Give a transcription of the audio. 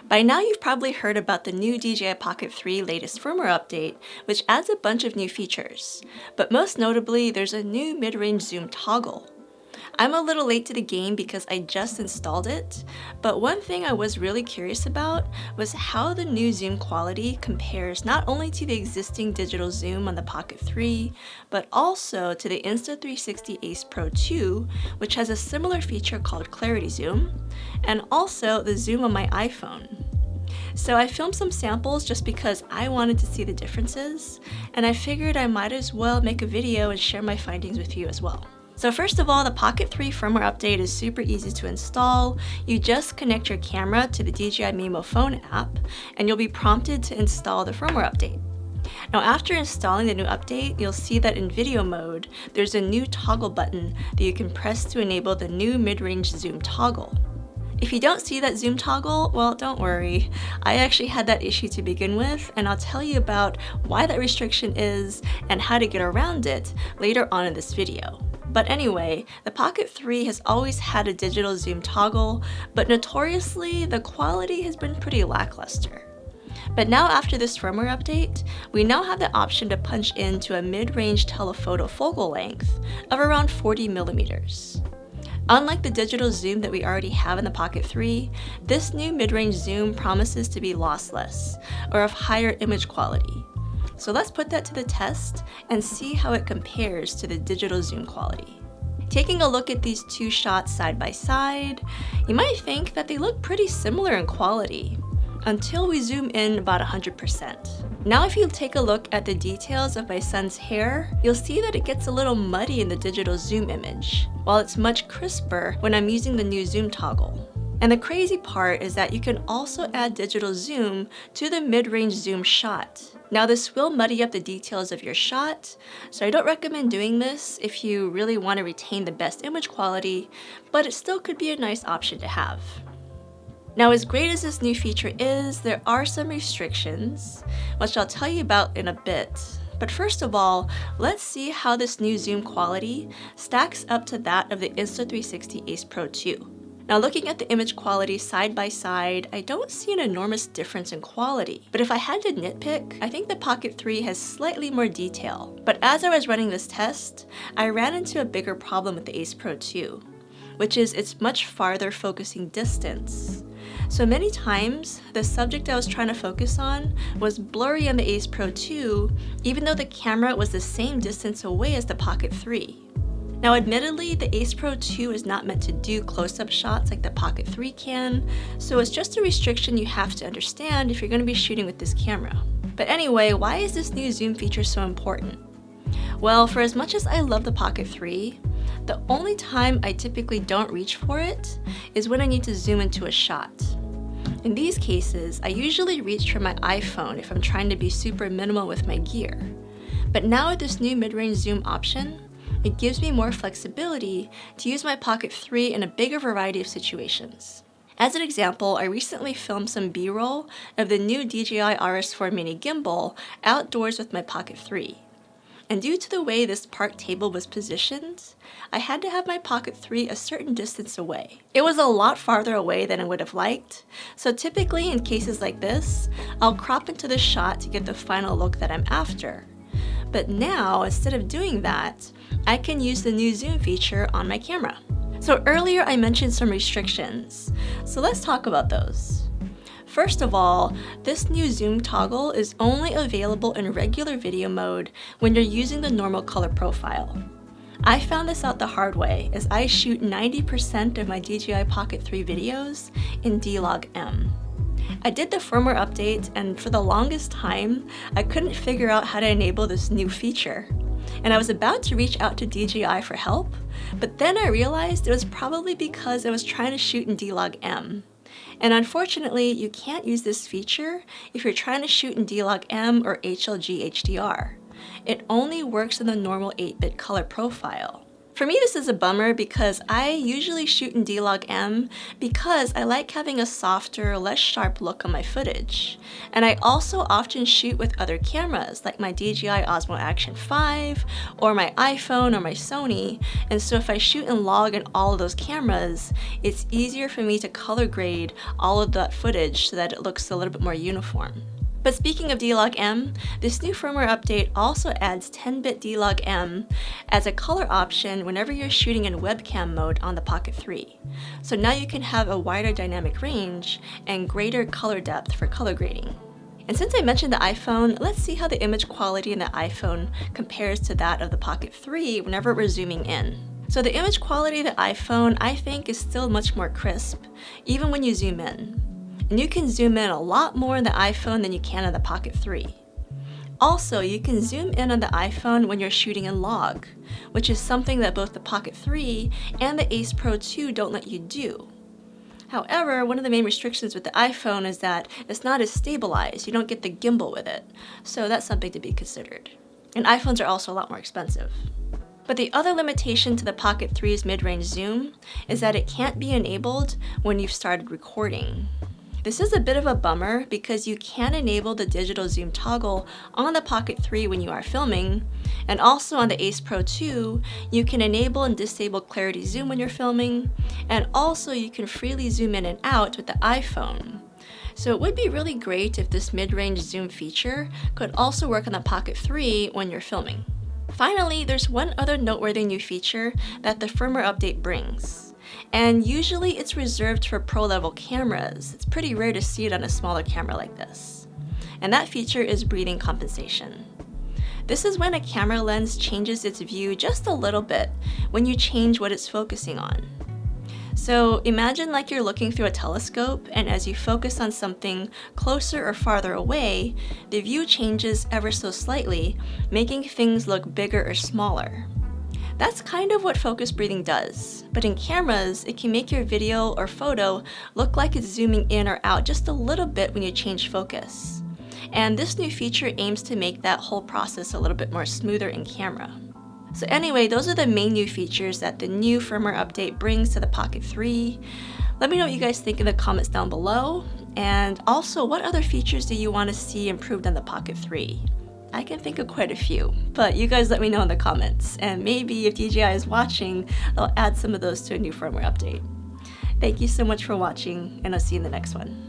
By now you've probably heard about the new DJI Pocket 3 latest firmware update, which adds a bunch of new features. But most notably, there's a new mid-range zoom toggle. I'm a little late to the game because I just installed it, but one thing I was really curious about was how the new zoom quality compares not only to the existing digital zoom on the Pocket 3, but also to the Insta360 Ace Pro 2, which has a similar feature called Clarity Zoom, and also the zoom on my iPhone. So I filmed some samples just because I wanted to see the differences, and I figured I might as well make a video and share my findings with you as well. So first of all, the Pocket 3 firmware update is super easy to install. You just connect your camera to the DJI Mimo phone app, and you'll be prompted to install the firmware update. Now after installing the new update, you'll see that in video mode, there's a new toggle button that you can press to enable the new mid-range zoom toggle. If you don't see that zoom toggle, well, don't worry. I actually had that issue to begin with, and I'll tell you about why that restriction is and how to get around it later on in this video. But anyway, the Pocket 3 has always had a digital zoom toggle, but notoriously, the quality has been pretty lackluster. But now after this firmware update, we now have the option to punch into a mid-range telephoto focal length of around 40 millimeters. Unlike the digital zoom that we already have in the Pocket 3, this new mid-range zoom promises to be lossless, or of higher image quality. So let's put that to the test and see how it compares to the digital zoom quality. Taking a look at these two shots side by side, you might think that they look pretty similar in quality, until we zoom in about 100%. Now if you take a look at the details of my son's hair, you'll see that it gets a little muddy in the digital zoom image, while it's much crisper when I'm using the new zoom toggle. And the crazy part is that you can also add digital zoom to the mid-range zoom shot. Now this will muddy up the details of your shot, so I don't recommend doing this if you really want to retain the best image quality, but it still could be a nice option to have. Now as great as this new feature is, there are some restrictions, which I'll tell you about in a bit. But first of all, let's see how this new zoom quality stacks up to that of the Insta360 Ace Pro 2. Now looking at the image quality side by side, I don't see an enormous difference in quality. But if I had to nitpick, I think the Pocket 3 has slightly more detail. But as I was running this test, I ran into a bigger problem with the Ace Pro 2, which is its much farther focusing distance. So many times, the subject I was trying to focus on was blurry on the Ace Pro 2, even though the camera was the same distance away as the Pocket 3. Now admittedly, the Ace Pro 2 is not meant to do close-up shots like the Pocket 3 can, so it's just a restriction you have to understand if you're going to be shooting with this camera. But anyway, why is this new zoom feature so important? Well, for as much as I love the Pocket 3, the only time I typically don't reach for it is when I need to zoom into a shot. In these cases, I usually reach for my iPhone if I'm trying to be super minimal with my gear. But now with this new mid-range zoom option, it gives me more flexibility to use my Pocket 3 in a bigger variety of situations. As an example, I recently filmed some B-roll of the new DJI RS4 mini gimbal outdoors with my Pocket 3. And due to the way this park table was positioned, I had to have my Pocket 3 a certain distance away. It was a lot farther away than I would have liked, so typically in cases like this, I'll crop into the shot to get the final look that I'm after. But now, instead of doing that, I can use the new zoom feature on my camera. So earlier I mentioned some restrictions, so let's talk about those. First of all, this new zoom toggle is only available in regular video mode when you're using the normal color profile. I found this out the hard way as I shoot 90% of my DJI Pocket 3 videos in D-Log-M. I did the firmware update, and for the longest time, I couldn't figure out how to enable this new feature. And I was about to reach out to DJI for help, but then I realized it was probably because I was trying to shoot in D-Log-M. And unfortunately, you can't use this feature if you're trying to shoot in D-Log-M or HLG HDR. It only works in the normal 8-bit color profile. For me, this is a bummer because I usually shoot in D-Log-M because I like having a softer, less sharp look on my footage. And I also often shoot with other cameras like my DJI Osmo Action 5 or my iPhone or my Sony. And so if I shoot in log in all of those cameras, it's easier for me to color grade all of that footage so that it looks a little bit more uniform. But speaking of D-Log-M, this new firmware update also adds 10-bit D-Log-M as a color option whenever you're shooting in webcam mode on the Pocket 3. So now you can have a wider dynamic range and greater color depth for color grading. And since I mentioned the iPhone, let's see how the image quality in the iPhone compares to that of the Pocket 3 whenever we're zooming in. So the image quality of the iPhone, I think, is still much more crisp, even when you zoom in. And you can zoom in a lot more in the iPhone than you can on the Pocket 3. Also, you can zoom in on the iPhone when you're shooting in log, which is something that both the Pocket 3 and the Ace Pro 2 don't let you do. However, one of the main restrictions with the iPhone is that it's not as stabilized. You don't get the gimbal with it. So that's something to be considered. And iPhones are also a lot more expensive. But the other limitation to the Pocket 3's mid-range zoom is that it can't be enabled when you've started recording. This is a bit of a bummer because you can enable the digital zoom toggle on the Pocket 3 when you are filming, and also on the Ace Pro 2, you can enable and disable clarity zoom when you're filming, and also you can freely zoom in and out with the iPhone. So it would be really great if this mid-range zoom feature could also work on the Pocket 3 when you're filming. Finally, there's one other noteworthy new feature that the firmware update brings. And usually it's reserved for pro-level cameras. It's pretty rare to see it on a smaller camera like this. And that feature is breathing compensation. This is when a camera lens changes its view just a little bit when you change what it's focusing on. So imagine like you're looking through a telescope, and as you focus on something closer or farther away, the view changes ever so slightly, making things look bigger or smaller. That's kind of what focus breathing does, but in cameras, it can make your video or photo look like it's zooming in or out just a little bit when you change focus. And this new feature aims to make that whole process a little bit more smoother in camera. So anyway, those are the main new features that the new firmware update brings to the Pocket 3. Let me know what you guys think in the comments down below, and also what other features do you want to see improved on the Pocket 3? I can think of quite a few, but you guys let me know in the comments, and maybe if DJI is watching, they'll add some of those to a new firmware update. Thank you so much for watching, and I'll see you in the next one.